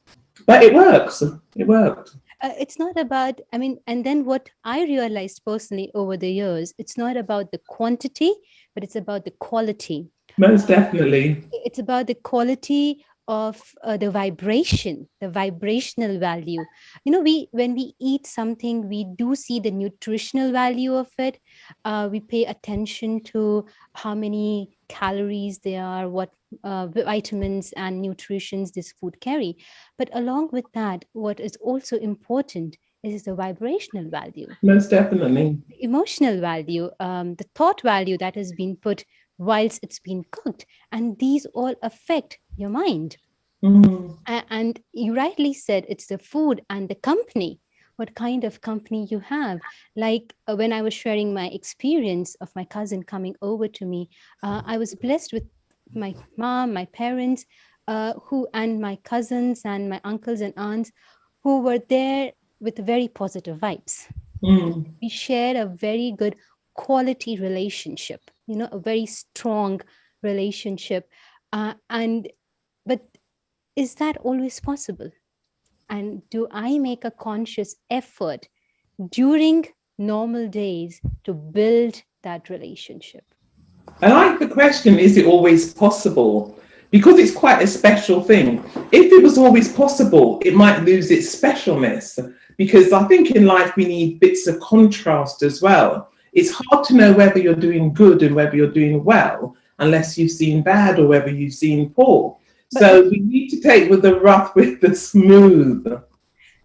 But it works. It worked. It's not about, and then what I realized personally over the years, it's not about the quantity, but it's about the quality. Most definitely. It's about the quality of the vibrational value. When we eat something, we do see the nutritional value of it. We pay attention to how many calories there are, what vitamins and nutritions this food carry. But along with that, what is also important is the vibrational value. Most definitely. The emotional value, the thought value that has been put whilst it's been cooked. And these all affect your mind. And you rightly said it's the food and the company, what kind of company you have. Like when I was sharing my experience of my cousin coming over to me, I was blessed with my mom, my parents, and my cousins and my uncles and aunts who were there with very positive vibes. We shared a very good quality relationship, a very strong relationship. But is that always possible? And do I make a conscious effort during normal days to build that relationship? I like the question, is it always possible? Because it's quite a special thing. If it was always possible, it might lose its specialness. Because I think in life we need bits of contrast as well. It's hard to know whether you're doing good and whether you're doing well, unless you've seen bad or whether you've seen poor. So we need to take with the rough with the smooth.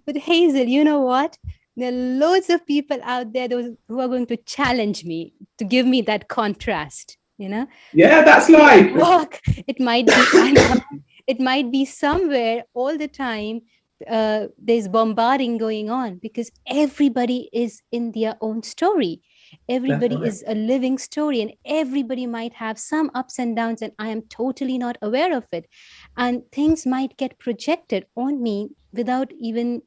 But Hazel, you know what? There are loads of people out there who are going to challenge me to give me that contrast, you know? Yeah, that's life. Walk. It might be, it might be somewhere all the time. There's bombarding going on because everybody is in their own story. Everybody is a living story, and everybody might have some ups and downs, and I am totally not aware of it. And things might get projected on me without even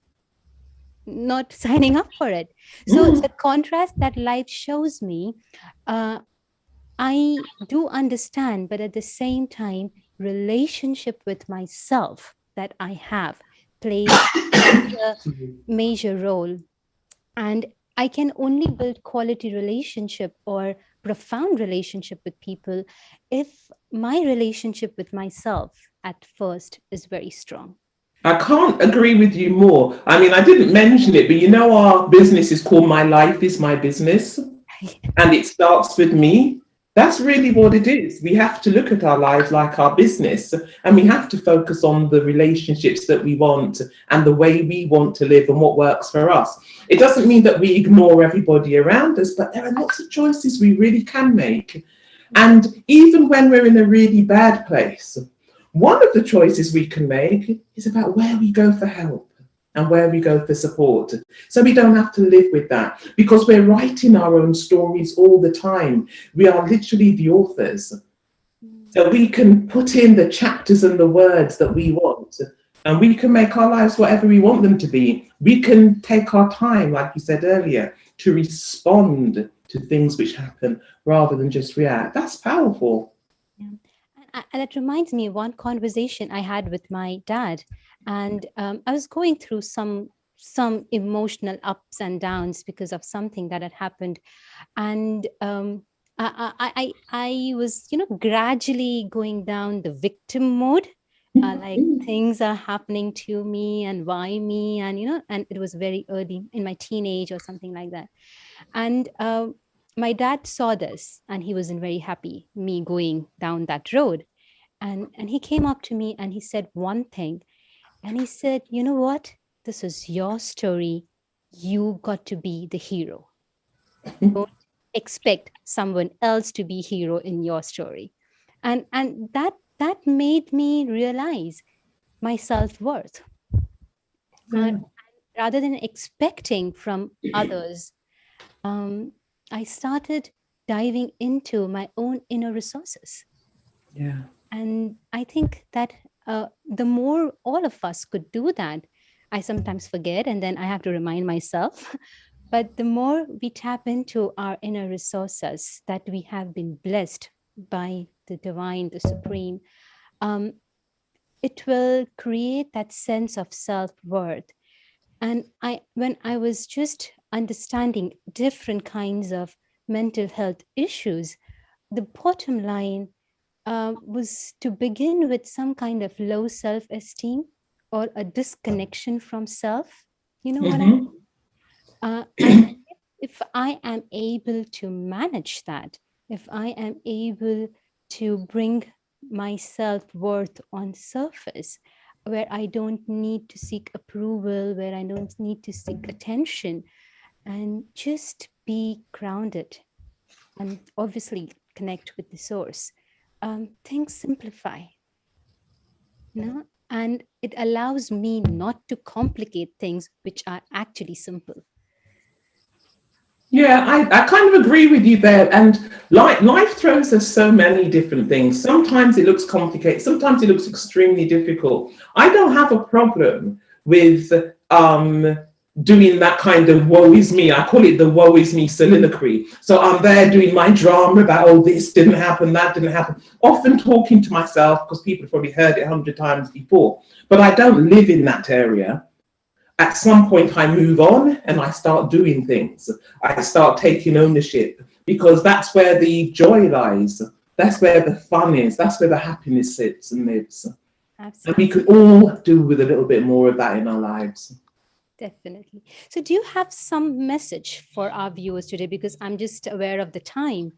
not signing up for it. So the contrast that life shows me, I do understand, but at the same time, relationship with myself that I have plays a major role. And I can only build quality relationship or profound relationship with people if my relationship with myself at first is very strong. I can't agree with you more. I mean, I didn't mention it, but you know, our business is called My Life is My Business, and it starts with me. That's really what it is. We have to look at our lives like our business, and we have to focus on the relationships that we want and the way we want to live and what works for us. It doesn't mean that we ignore everybody around us, but there are lots of choices we really can make. And even when we're in a really bad place, one of the choices we can make is about where we go for help and where we go for support. So we don't have to live with that, because we're writing our own stories all the time. We are literally the authors. So we can put in the chapters and the words that we want, and we can make our lives whatever we want them to be. We can take our time, like you said earlier, to respond to things which happen rather than just react. That's powerful. And that reminds me of one conversation I had with my dad. And I was going through some emotional ups and downs because of something that had happened. And I was, gradually going down the victim mode. Like things are happening to me and why me? And, and it was very early in my teenage or something like that. And my dad saw this and he wasn't very happy, me going down that road. And he came up to me and he said one thing. And he said, you know what? This is your story. You got to be the hero. Don't expect someone else to be hero in your story. And that made me realize my self-worth. Rather than expecting from others, I started diving into my own inner resources. Yeah. And I think that the more all of us could do that, I sometimes forget and then I have to remind myself, but the more we tap into our inner resources that we have been blessed by the divine, the supreme, it will create that sense of self-worth. And when I was just understanding different kinds of mental health issues, the bottom line was to begin with some kind of low self-esteem or a disconnection from self. You know what I mean? And if I am able to manage that, if I am able to bring my self-worth on surface, where I don't need to seek approval, where I don't need to seek attention, and just be grounded and obviously connect with the source, things simplify. And it allows me not to complicate things which are actually simple. Yeah, I kind of agree with you there. And life throws us so many different things. Sometimes it looks complicated. Sometimes it looks extremely difficult. I don't have a problem with doing that kind of woe is me. I call it the woe is me soliloquy. So I'm there doing my drama about, oh, this didn't happen, that didn't happen. Often talking to myself, because people have probably heard it 100 times before. But I don't live in that area. at some point I move on and I start doing things. I start taking ownership, because that's where the joy lies. That's where the fun is. That's where the happiness sits and lives. Absolutely. And we could all do with a little bit more of that in our lives. Definitely. So do you have some message for our viewers today? Because I'm just aware of the time.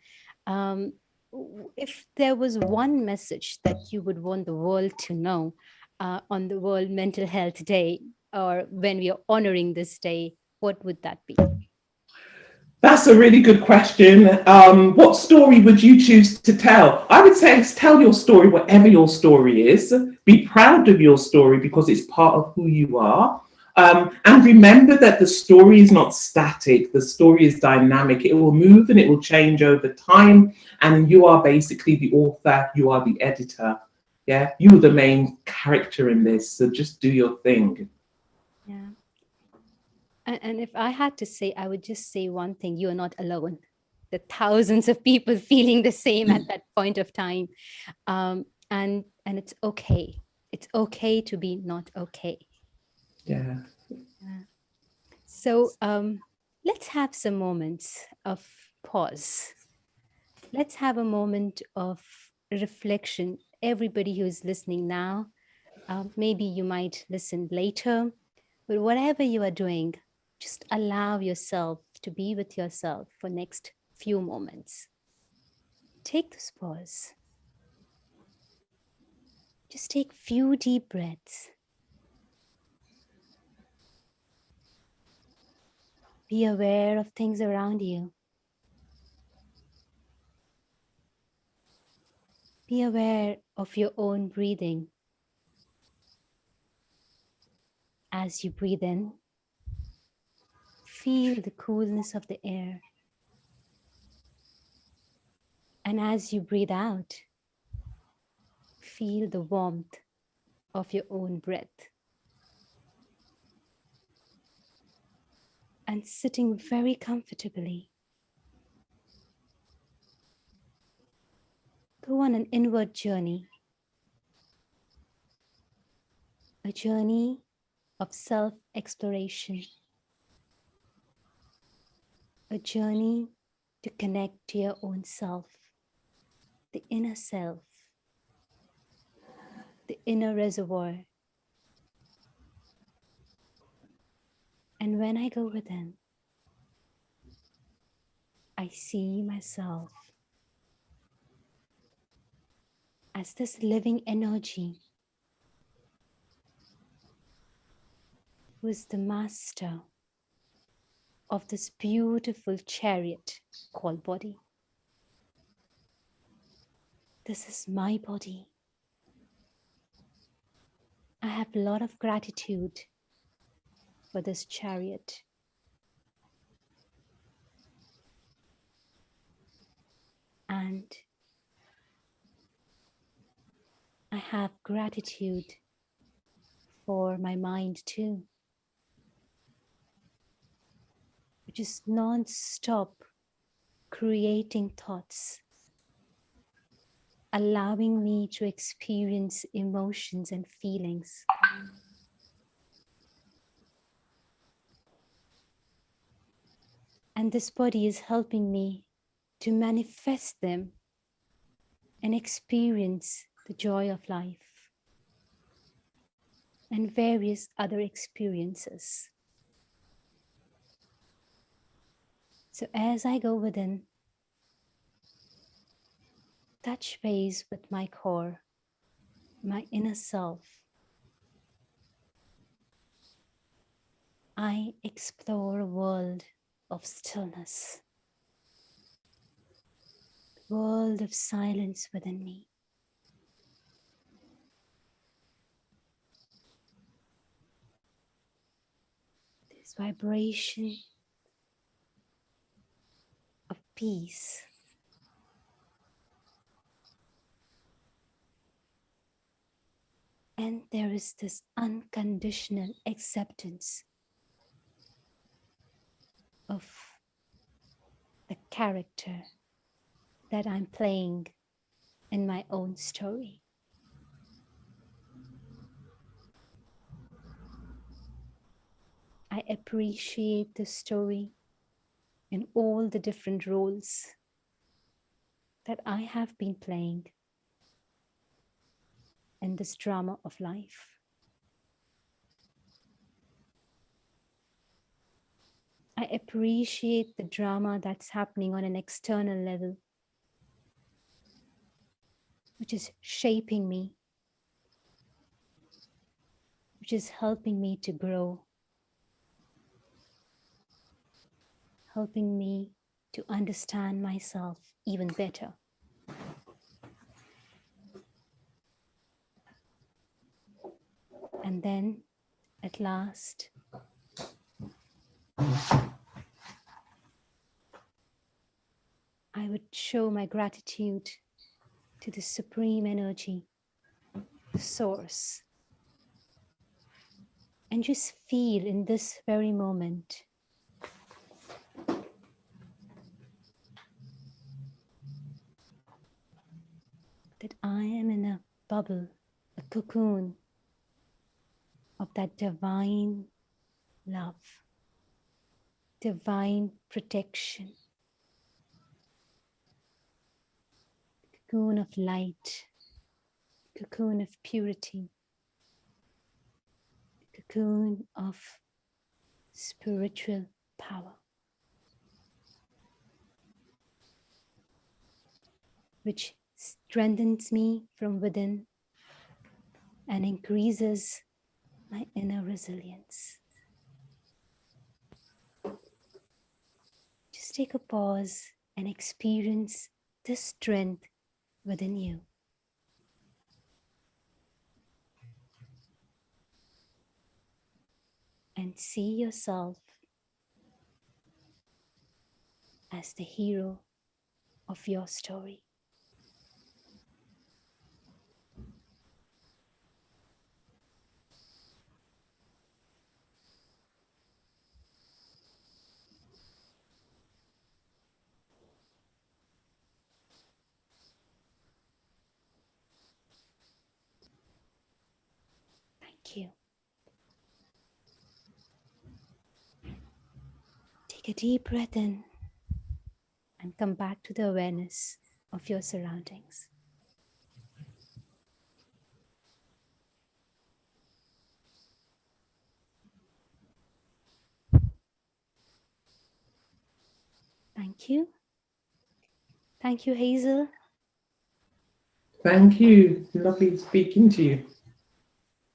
If there was one message that you would want the world to know on the World Mental Health Day, or when we are honoring this day, what would that be? That's a really good question. What story would you choose to tell? I would say tell your story, whatever your story is. Be proud of your story because it's part of who you are. And remember that the story is not static. The story is dynamic. It will move and it will change over time. And you are basically the author. You are the editor. Yeah, you're the main character in this. So just do your thing. Yeah. And if I had to say, I would just say one thing: you are not alone. The thousands of people feeling the same at that point of time, and it's okay. It's okay to be not okay. Yeah. So let's have some moments of pause. Let's have a moment of reflection. Everybody who is listening now, maybe you might listen later, but whatever you are doing, just allow yourself to be with yourself for next few moments. Take this pause. Just take few deep breaths. Be aware of things around you. Be aware of your own breathing. As you breathe in, feel the coolness of the air. And as you breathe out, feel the warmth of your own breath. And sitting very comfortably, go on an inward journey, a journey of self-exploration, a journey to connect to your own self, the inner self, the inner reservoir. And when I go within, I see myself as this living energy who is the master of this beautiful chariot called body. This is my body. I have a lot of gratitude for this chariot. And I have gratitude for my mind too, which is non-stop creating thoughts, allowing me to experience emotions and feelings. And this body is helping me to manifest them and experience the joy of life and various other experiences. So as I go within, touch base with my core, my inner self, I explore a world of stillness, a world of silence within me. This vibration of peace. And there is this unconditional acceptance of the character that I'm playing in my own story. I appreciate the story in all the different roles that I have been playing in this drama of life. I appreciate the drama that's happening on an external level, which is shaping me, which is helping me to grow, helping me to understand myself even better. And then, at last, I would show my gratitude to the supreme energy, the source, and just feel in this very moment that I am in a bubble, a cocoon of that divine love, divine protection, cocoon of light, cocoon of purity, cocoon of spiritual power, which strengthens me from within and increases my inner resilience. Just take a pause and experience this strength within you. And see yourself as the hero of your story. Thank you. Take a deep breath in and come back to the awareness of your surroundings. Thank you. Thank you, Hazel. Thank you. Lovely speaking to you.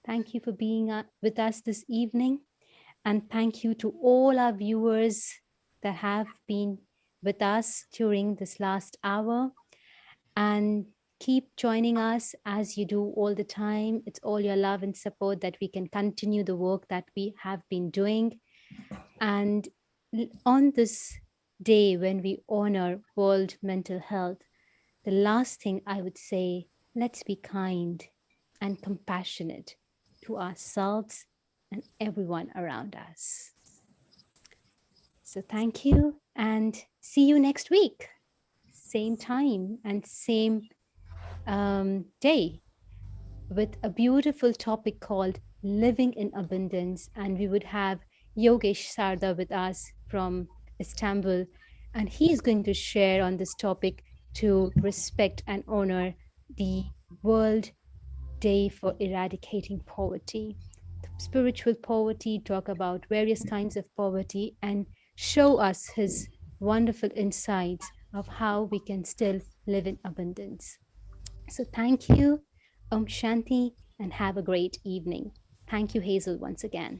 Thank you for being with us this evening. And thank you to all our viewers that have been with us during this last hour. And keep joining us as you do all the time. It's all your love and support that we can continue the work that we have been doing. And on this day when we honor World Mental Health, the last thing I would say, let's be kind and compassionate to ourselves and everyone around us. So thank you and see you next week. Same time and same day with a beautiful topic called Living in Abundance. And we would have Yogesh Sarda with us from Istanbul. And he's going to share on this topic to respect and honor the World Day for Eradicating Poverty. Spiritual poverty, talk about various kinds of poverty and show us his wonderful insights of how we can still live in abundance. So thank you, Om Shanti, and have a great evening. Thank you, Hazel, once again.